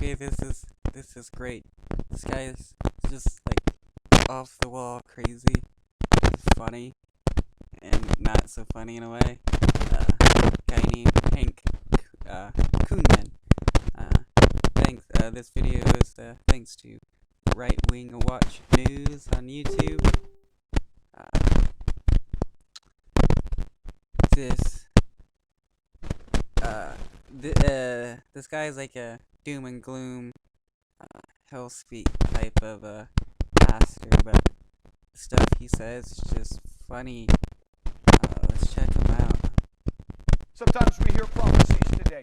okay, this is great. This guy is just like off the wall crazy. It's funny and not so funny in a way. Guy named Hank Kunneman. Thanks. This video is thanks to Right Wing Watch News on YouTube. This this guy is like a doom and gloom, hell speak type of pastor, but the stuff he says is just funny. Let's check him out. Sometimes we hear prophecies today.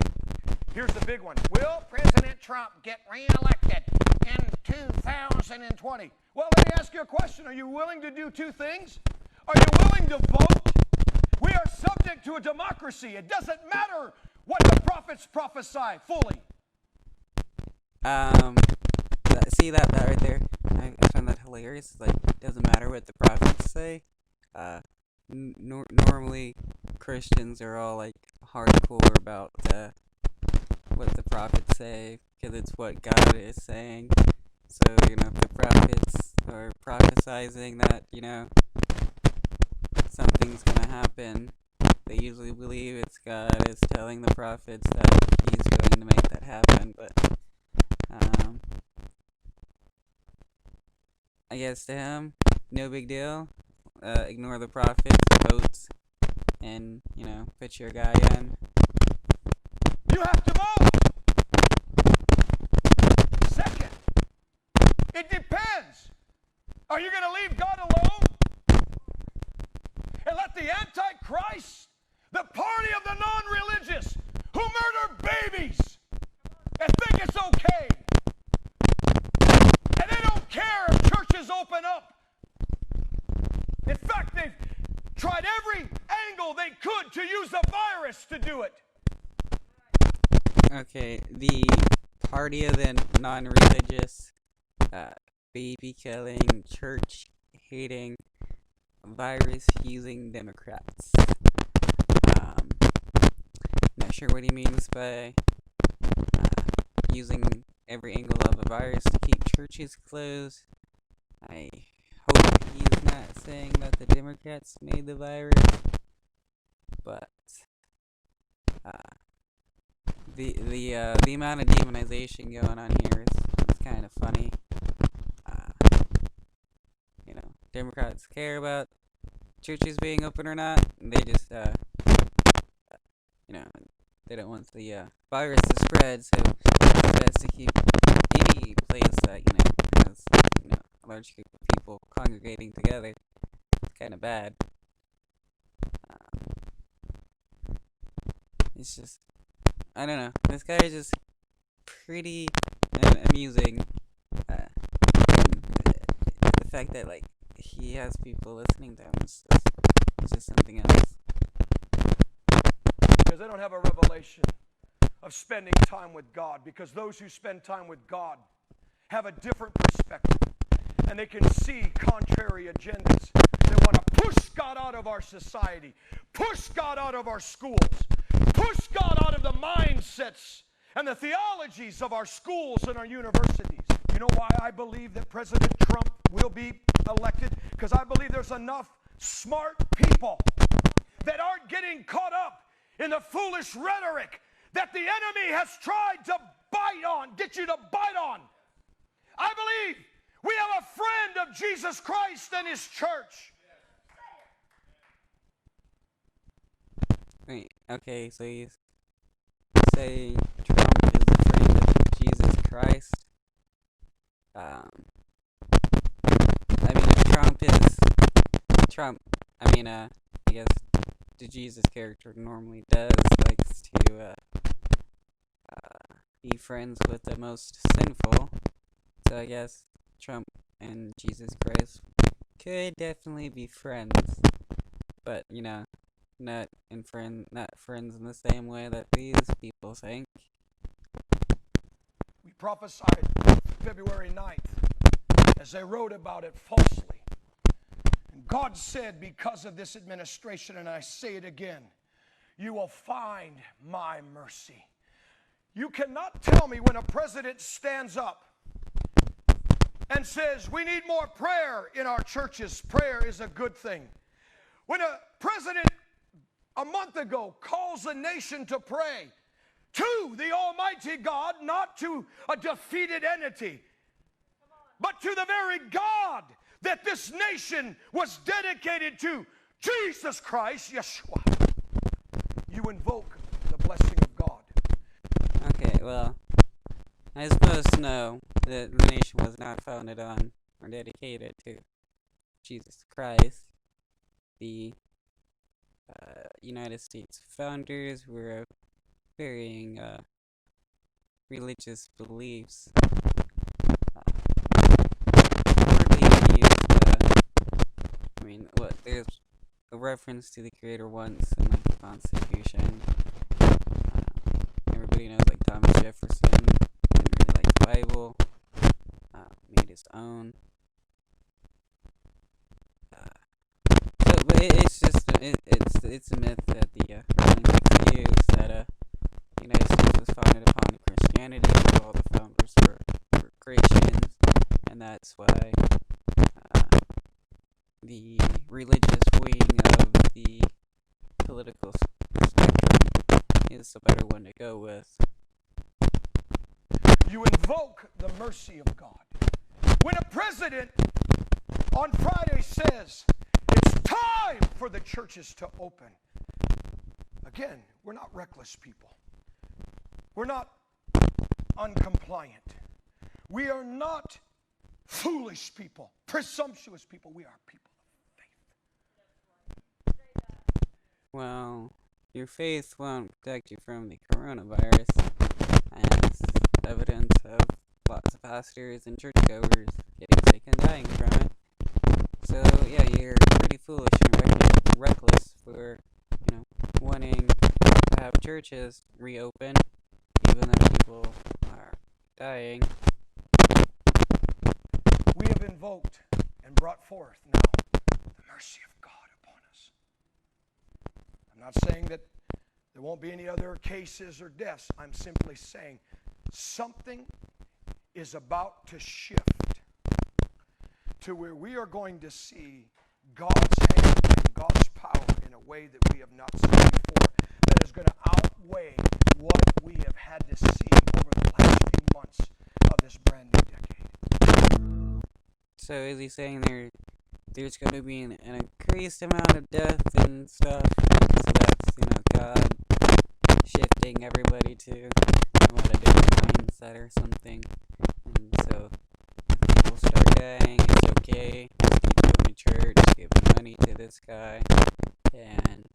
Here's the big one. Will President Trump get reelected in 2020? Well, let me ask you a question. Are you willing to do two things? Are you willing to vote? We are subject to a democracy. It doesn't matter what the prophets prophesy fully. See that right there? I find that hilarious. Like, it doesn't matter what the prophets say. Normally Christians are all like hardcore about what the prophets say, because it's what God is saying. So, if the prophets are prophesying that, something's gonna happen, they usually believe it's God is telling the prophets that he's going to make that happen. But I guess to him, no big deal. Ignore the prophets, vote, and put your guy in. You have to vote. Second, it depends. Are you going to leave God alone and let the Antichrist, the party of the non-religious who murder babies and think it's okay, and they don't care if churches open up? In fact, they've tried every angle they could to use a virus to do it. Okay, the party of the non-religious, baby-killing, church-hating, virus-using Democrats. Not sure what he means by using every angle of a virus to keep churches closed. I hope he's not saying that the Democrats made the virus, but the amount of demonization going on here is kind of funny. Democrats care about churches being open or not. They just they don't want the virus to spread, so it's best to keep any place that has a large group of people congregating together. It's kind of bad. It's just, I don't know. This guy is just pretty amusing. The fact that he has people listening to him is just something else. Because they don't have a revelation of spending time with God. Because those who spend time with God have a different perspective, and they can see contrary agendas. They want to push God out of our society, push God out of our schools, push God out of the mindsets and the theologies of our schools and our universities. You know why I believe that President Trump will be elected? Because I believe there's enough smart people that aren't getting caught up in the foolish rhetoric that the enemy has tried to get you to bite on. I believe we have a friend of Jesus Christ and his church. Wait, okay, so he's saying Trump is a friend of Jesus Christ. I guess the Jesus character normally likes to be friends with the most sinful. So I guess Trump and Jesus Christ could definitely be friends, but not friends in the same way that these people think. We prophesied February 9th as they wrote about it falsely. And God said, because of this administration, and I say it again, you will find my mercy. You cannot tell me when a president stands up and says, we need more prayer in our churches. Prayer is a good thing. When a president a month ago calls the nation to pray to the Almighty God, not to a defeated entity, but to the very God that this nation was dedicated to, Jesus Christ, Yeshua, you invoke the blessing of God. Okay, well, I'm supposed to know that the nation was not founded on or dedicated to Jesus Christ. The United States founders were of varying religious beliefs. Hardly used, there's a reference to the Creator once in like the Constitution. Everybody knows like Thomas Jefferson didn't really like the Bible, made his own. But it's just it's a myth that the founding people use that the United States was founded upon Christianity. All the founders were Christians, and that's why the religious wing of the political spectrum is a better one to go with. You invoke the mercy of God. When a president on Friday says it's time for the churches to open, again, we're not reckless people. We're not uncompliant. We are not foolish people, presumptuous people. We are people of faith. Well, your faith won't protect you from the coronavirus, as evidence of lots of pastors and churchgoers getting sick and dying from it. So yeah, you're pretty foolish and reckless for, wanting to have churches reopen, even though people are dying. We have invoked and brought forth now the mercy of God upon us. I'm not saying that there won't be any other cases or deaths. I'm simply saying something is about to shift to where we are going to see God's hand and God's power in a way that we have not seen before, that is going to outweigh what we have had to see over the last few months of this brand new decade. So is he saying there's going to be an increased amount of death and stuff? So that's, God shifting everybody to a different mindset or something. And so if people start dying, it's okay. Keep going to church, give money to this guy, and